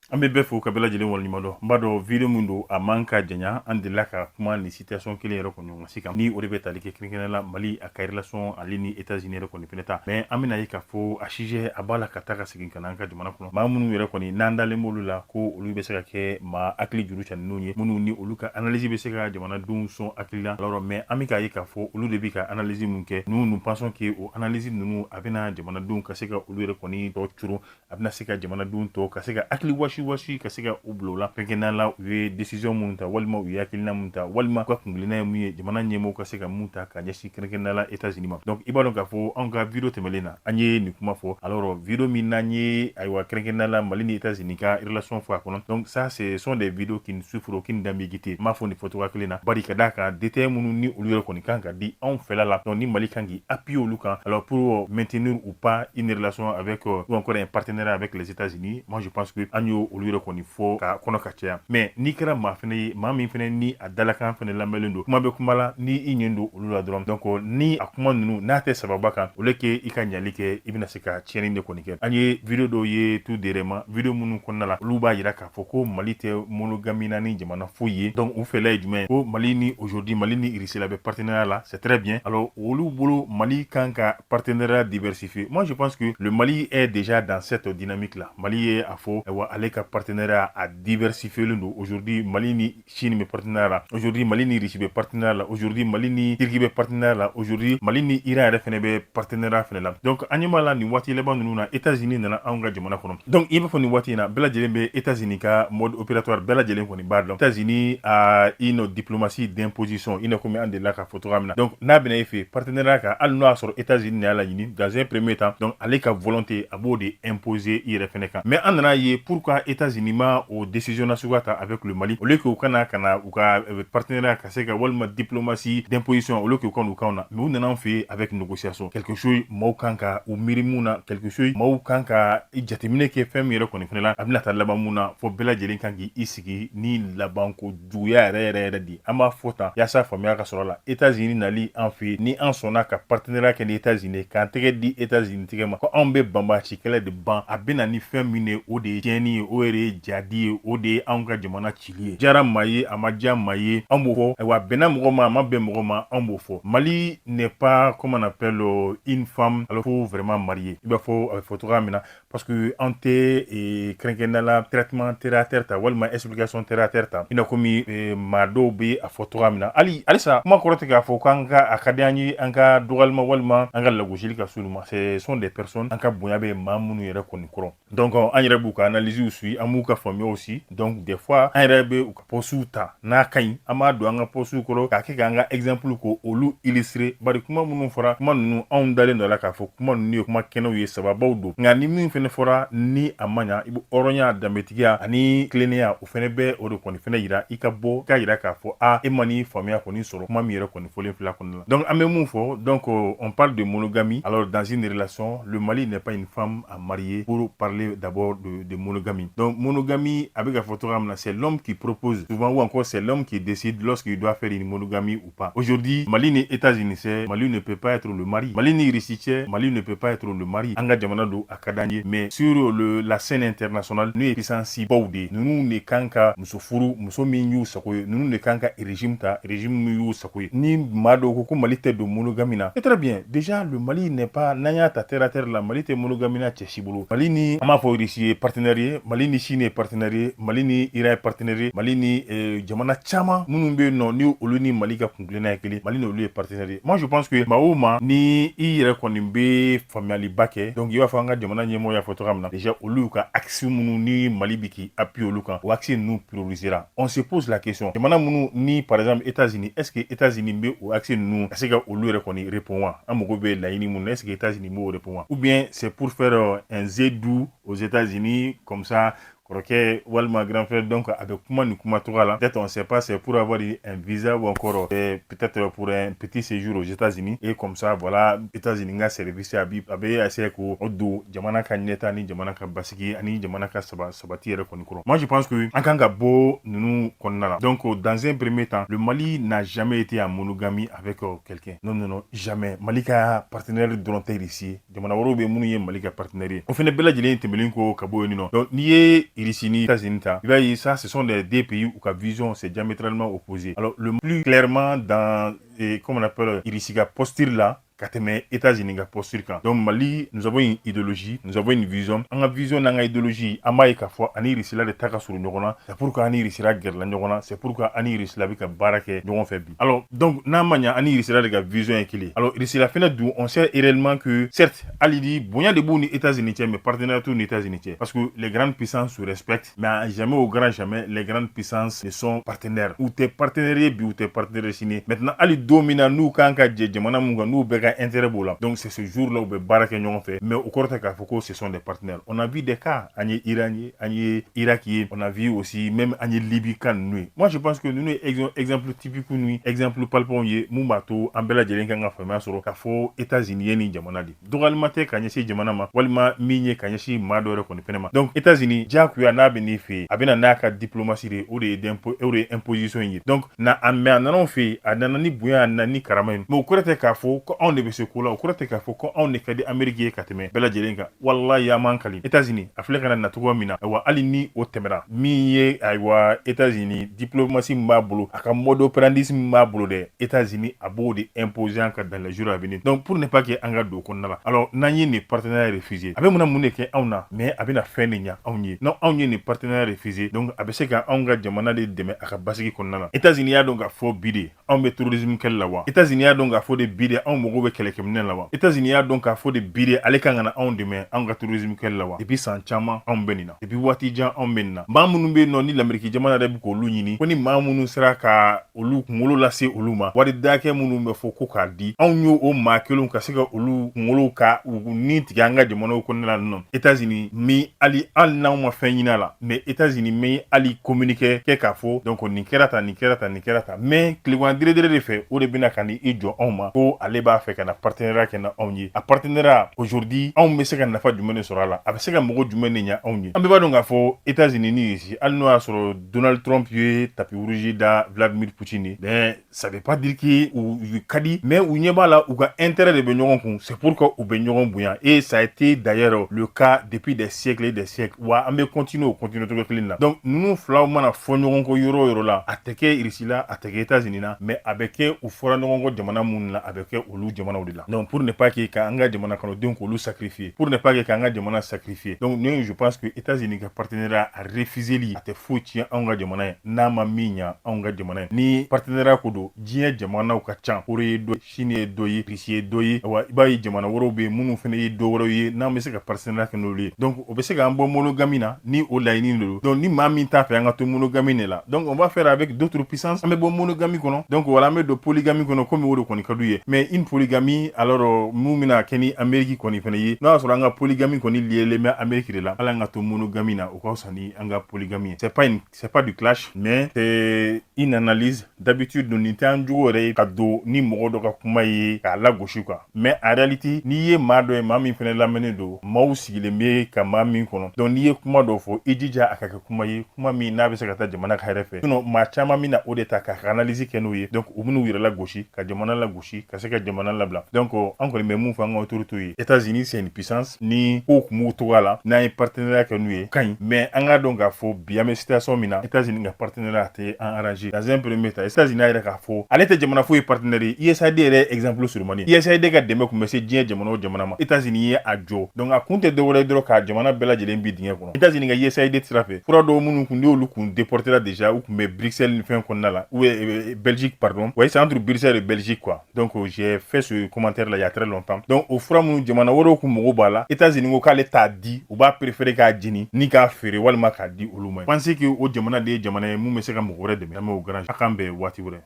An bɛ bɛɛ fo ka bɛɛ lajɛlen waleɲuman dɔn n b'a dɔn video min don a man ka janya an delila ka kuma ni situation kelen yɛrɛ kɔni ɲɔgɔn si kan ni o de bɛ tali kɛ kɛrɛnkɛrɛnnen la Mali a ka relation ale ni États-Unis yɛrɛ kɔni fɛnɛ ta mais an bɛna ye k'a fɔ a sujet a b'a la ka taa ka segin ka na an ka jamana kɔnɔ maa minnu yɛrɛ kɔni n'an dalen b'olu la ko olu bɛ se ka kɛ maa hakili juru cɛnninw ye minnu ni olu ka analyse bɛ se ka jamanadenw sɔn hakili la alors mais an bɛ k'a ye k'a fɔ olu de bɛ ka analyse mun kɛ nous pensons que o analyse ninnu a bɛna jamanadenw ka se ka olu yɛrɛ kɔni tɔ curu a bɛna se ka jamanadenw tɔ ka se ka hakili wasi ka se ka u bila o la fɛnkɛnan la u ye décision mun ta walima u ye hakilina mun ta walima u ka kungilinna ye mun ye jamana ɲɛmɔgɔw ka se ka mun ta ka ɲɛsin kɛrɛnkɛrɛnnenya la États-Unis ma donc i b'a dɔn k'a fɔ anw ka video tɛmɛlen na an ye nin kuma fɔ alors video min n'an ye ayiwa kɛrɛnkɛrɛnnenya la Mali ni États-Unis ka relation fɔ a kɔnɔ donc ça ce sont des vidéos qui ne souffrent aucune d'ambiguïté n m'a fɔ nin fɔcogoya kelen na bari ka d'a kan détail minnu ni olu yɛrɛ kɔni kan ka di anw fɛla la donc ni Mali kan k'i appuyer olu kan alors pour maintenir ou pas une relation avec ou encore un partenariat avec les États-Unis moi je pense que an y'o olu yɛrɛ kɔni fɔ ka kɔnɔ ka caya mais n'i kɛra maa fɛnɛ ye maa min fɛnɛ ni a dalakan fɛnɛ lamɛnlen don kuma bɛ kuma la ni i ɲɛ don olu la dɔrɔn donc ni a kuma ninnu n'a tɛ sababa kan au lieu que i ka ɲali kɛ i bɛna se ka tiɲɛni de kɔni kɛ an ye video dɔw ye tout dernièrement video minnu kɔnɔna la olu b'a yira k'a fɔ ko Mali tɛ monogamie na ni jamana foyi ye donc u fɛla ye jumɛn ko Mali ni aujourd'hui Mali ni Russie la bɛ partenariat la c'est très bien alors olu bolo Mali kan ka partenariat diversifié moi je pense que le Mali est déjà dans cette dynamique là Mali ye a fɔ wa ale ka partenariat a diversifié len don aujourd'hui Mali ni Chine bɛ partenariat la aujourd'hui Mali ni Russie bɛ partenariat la aujourd'hui Mali ni Turquie bɛ partenariat la aujourd'hui Mali ni Iran yɛrɛ fɛnɛ bɛ partenariat fɛnɛ la donc an ɲɛ b'a la nin waati laban ninnu na États-Unis nana anw ka jamana kɔnɔ donc i b'a fɔ nin waati in na bɛɛ lajɛlen bɛ États-Unis ka mode opératoire bɛɛ lajɛlen kɔni b'a dɔn États-Unis a une diplomatie d'imposition i n'a komi an delila k'a fɔ cogoya min na donc n'a bɛna e fɛ partenariat kan hali n'o y'a sɔrɔ États-Unis y'a laɲini dans un premier temps donc ale ka volonté a b'o de imposer i yɛrɛ fɛnɛ kan mais an nana ye pourquoi États-Unis ma o décision nasuguya ta avec le Mali au lieu que u kana u ka partenariat ka se ka walima diplomatie d'imposition au lieu que u kana u kanw na mais u nana an fɛ avec négociation quelque chose maaw kan ka u miiri mun na quelque chose maaw kan ka i jateminɛ kɛ fɛn min yɛrɛ kɔni fɛnɛ la a bɛna taa laban mun na fɔ bɛɛ lajɛlen kan k'i sigi ni labanko juguya yɛrɛ di an b'a fɔ tan yaasa faamuya ka sɔrɔ la États-Unis nali an fɛ ni an sɔnna ka partenariat kɛ ni États-Unis k'an tɛgɛ di États-Unis tigɛ ma ko anw bɛ banbaaci kɛlɛ de ban a bɛna ni fɛn min ye o de ye tiɲɛni ye o yɛrɛ ye jadi ye o de ye anw ka jamana cili ye jara maa ye a ma diya maa ye an b'o fɔ ayiwa bɛnna mɔgɔ ma a ma bɛn mɔgɔ ma an b'o fɔ Mali n'est pas comme on appelle une femme alors faut vraiment marier i b'a fɔ a bɛ fɔ cogoya min na parce que an tɛ kɛrɛnkɛrɛnnenya la traitement terre à terre ta walima explication terre à terre ta i n'a komi maa dɔw bɛ a fɔ cogoya min na halisa kuma kɔrɔ tɛ k'a fɔ k'an ka a ka di an ye an ka dɔgɔyalima walima an ka lagosili ka s'olu ma ce sont des personnes an ka bonya bɛ maa minnu yɛrɛ kɔni kɔrɔ donc an yɛrɛ b'u ka analyse suit an b'u ka faamuyaw aussi donc des fois an yɛrɛ bɛ u ka poste ta n'a ka ɲi an b'a don an ka poste kɔrɔ k'a kɛ k'an ka exemple ko olu illustrer bari kuma minnu fɔra kuma ninnu anw dalen dɔ la k'a fɔ kuma ninnu ye kuma kɛnɛw ye sababaw don nka ni min fɛnɛ fɔra ni a man ɲa i bɛ hɔrɔnya danbetigiya ani tilennenya o fɛnɛ bɛ o de kɔni fɛnɛ yira i ka bɔ k'a yira k'a fɔ e ma ni faamuya kɔni sɔrɔ kuma min yɛrɛ kɔni fɔlen fila kɔnɔna la donc an bɛ mun fɔ donc on parle de monogamie alors dans une relation le Mali n'est pas une femme à marier pour parler d'abord de monogamie donc monogamie a bɛ ka fɔ cogoya min na c'est l'homme qui propose souvent ou encore c'est l'homme qui décide lorsqu'il doit faire une monogamie ou pas aujourd'hui Mali ni États-Unis c'est Mali ne peut pas être le mari Mali ni Russie c'est Mali ne peut pas être le mari an ka jamana don a ka d'an ye mais sur la scène internationale n'u ye puissance baw de ninnu de kan ka muso furu muso min y'u sago ye ninnu de kan ka régime ta régime min y'u sago ye ni maa dɔw ko Mali tɛ don monogamie na c'est très bien déjà le Mali n'est pas n'an y'a ta terre à terre la Mali tɛ monogamie na cɛ si bolo Mali ni an b'a fɔ Russie ye partenaire ye Mali ni Chine ye partenaire ye Mali ni Iran ye partenaire ye Mali ni jamana caman minnu bɛ yen nɔ ni olu ni Mali ka kungilenna ye kelen Mali n'olu ye partenaire ye moi je pense que maa o maa ni i yɛrɛ kɔni bɛ faamuyaliba kɛ donc i b'a fɔ an ka jamana ɲɛmɔgɔ y'a fɔ cogoya min na déjà olu ka axe minnu ni Mali bɛ k'i appuyer olu kan o axe ninnu priorisera on se pose la question jamana minnu ni par exemple États-Unis est-ce que États-Unis bɛ o axe ninnu ka se ka olu yɛrɛ kɔni répond wa an mago bɛ laɲini minnu na est-ce que États-Unis b'o répond wa ou bien c'est pour faire un zédou aux États-Unis comme ça kɔrɔkɛ walima grand frère donc a bɛ kuma ni kuma toga la peut-être on sait pas c'est pour avoir un visa ou encore peut-être pour un petit séjour aux États-Unis et comme ça voilà États-Unis ka service a bɛ essayer ko o don jamana ka ɲɛta ni jamana ka basigi ani jamana ka sabati yɛrɛ kɔni kɔrɔ moi je pense que an kan ka bɔ ninnu kɔnɔna la donc dans un premier temps le Mali n'a jamais été en monogamie avec quelqu'un non jamais Mali ka partenaire dɔrɔn tɛ Russie jamana wɛrɛw bɛ minnu ye Mali ka partenaire ye o fɛnɛ bɛɛ lajɛlen tɛmɛlen ko ka bɔ yen nɔ donc n'i ye Irisini, États-Unis, ça, ce sont des deux pays où la vision c'est diamétralement opposé. Alors, le plus clairement dans, comment on appelle, Irisika posture là, Kateme États-Unis ga posture kan. Donc Mali, nous avons une idéologie, nous avons une vision. En vision n'a idéologie, ama ka fo ani risila de taka suru nyogona. C'est pourquoi ani risila gerla nyogona, c'est pourquoi ani risila bika barake nyogon fait bi. Alors donc na manya ani risila de ga vision ekili. Alors risila fena d'où on sait réellement que certes ali di bonya de bou ni États-Unis mais partenaire tout ni États-Unis parce que les grandes puissances se respectent, mais jamais au grand jamais les grandes puissances ne sont partenaires. Ou tes partenaires bi ou tes partenaires signé. Maintenant ali domina nous quand ka djemana munga nous bega intérêt bola. Donc c'est ce jour-là où Barak et Nyon fait. Mais au cours de Kafoko, ce sont des partenaires. On a vu des cas, Agnès Iranien, Agnès Irakien. On a vu aussi même Agnès Libican nuit. Moi je pense que nous exemple typique nuit, exemple palpon yé, Moumato, Ambela Djelenga Fama sur Kafo, États-Unis ni Jamanadi. Donc alimentaire Kanyesi Jamanama, Walma Mine Kanyeshi Madore Konipénema. Donc États-Unis, Jack Yana Benifi, Abena Naka diplomatie ou des impositions. Donc na amé nanon fait, Adanani Bouya Nani Karamen. Mais au cours de Kafo, on ne se kola o kurate ka fo ko on ne kadi Amerique kateme bela jelenga wallahi ya mankali États-Unis Afrique na natuwa mina wa alini o temera miye aywa États-Unis diplomatie mabulu aka mode operandi mabulu de États-Unis abodi imposant ka dans les jours à venir. Donc pour ne pas que anga do konnala alors nanyi ni partenaire refusé abe muna muneke awna mais abena fenenya awnyi non awnyi ni partenaire refusé donc abese ka anga jamana de deme aka basiki konnala États-Unis ya donc fo bide on be tourisme kella wa États-Unis ya donc fo de bide on mogo be kele kemne la wa États-Unis ya donc fo de bide ale kangana on deme anga tourisme kella wa depuis san chama on benina depuis wati jan on benna mamunu be no ni l'Amérique jamana de ko lu nyini ko ni mamunu sera ka olu ngolo la se oluma wadi dake munu me fo ko ka di on nyo o ma kelon ka se ka olu ngolo ka ni tiganga jamana ko na non États-Unis mi ali al na ma fenyina la mais États-Unis mi ali communiquer ke ka fo donc ni kerata mais kliwan dire de fait o de bina kani ijo on ma ko ale ba fait kana partenariat kana onyi a partenariat aujourd'hui on me se kana fa jumene sura la a se ka mogo jumene nya onyi ambe ba donga fo États-Unis ni ici al no sur Donald Trump yé tapi rouge da Vladimir Poutine mais ça veut pas dire que ou kadi mais ou nyeba la ou ga intérêt de benyogon kun c'est pourquoi ou benyogon bouyan et ça a été d'ailleurs le cas depuis des siècles et des siècles wa ambe continue to clean là donc nous flaw mana fonyogon ko yoro la ateke ici là ateke États-Unis là mais avec ou fora ngongo jamana mun la avec olu jamana odila donc pour ne pas que kanga jamana kano donc olu sacrifier pour ne pas que kanga jamana sacrifier donc nous je pense que États-Unis ka partenariat a refusé li ate fouti anga jamana na ma minya anga jamana ni partenariat ko do jie jamana ka chan ore do Chine do yi Russie do yi wa bayi jamana woro be munu fene yi do woro yi na me se ka partenariat ko li donc o be se ka mbo monogamie na ni o laini lo donc ni ma mi ta fe anga to monogamie ne la donc on va faire avec d'autres puissances mais bon monogamie kono donc voilà mais de polygamie kono comme woro koni kaduye mais une polygamie alors mumina keni Amérique koni fene yi no so anga polygamie koni lié mais Amérique de la ala nga to monogamie na o ko sani anga polygamie c'est pas du clash mais c'est une analyse d'habitude no nitan jugore ka do ni mogo do ka kuma yi ka la gauche quoi mais en réalité ni ye mado e mami fene la mene do mausi le me ka mami kono donc ni ye kuma do fo ejija akaka kuma yi kuma mi na be se ka ta jamana ka refe no ma chama mi na odeta ka analyse kenu yi donc umunu wira la gauche ka jamana la gauche ka se ka jamana la bla donc encore mais mu fa nga autour yi États-Unis c'est une puissance ni ko mu to wala na un partenariat kenu yi kan mais anga donc a fo bien situation mina États-Unis nga partenariat te en arrangé dans un premier temps États-Unis ira ka fo alete jamana fo partenariat ISAD est exemple sur mani ISAD ga deme ko message dien jamana ma États-Unis ye ajo donc a compte de wala dro ka jamana bela jelen bi dien ko États-Unis ga ISAD trafe fura do munu kun do lu kun déporter là déjà ou mais Bruxelles fin qu'on a là ou Belgique pardon ouais c'est entre Bruxelles et Belgique quoi donc j'ai fait ce commentaire là il y a très longtemps donc au fura munu jamana woro ku mogo bala États-Unis ko kale ta di ou ba préférer ka jini ni ka fere wala ma ka di oluma pensez que o jamana de jamana mu me se ka mogo re de mais au grand akambe wati wure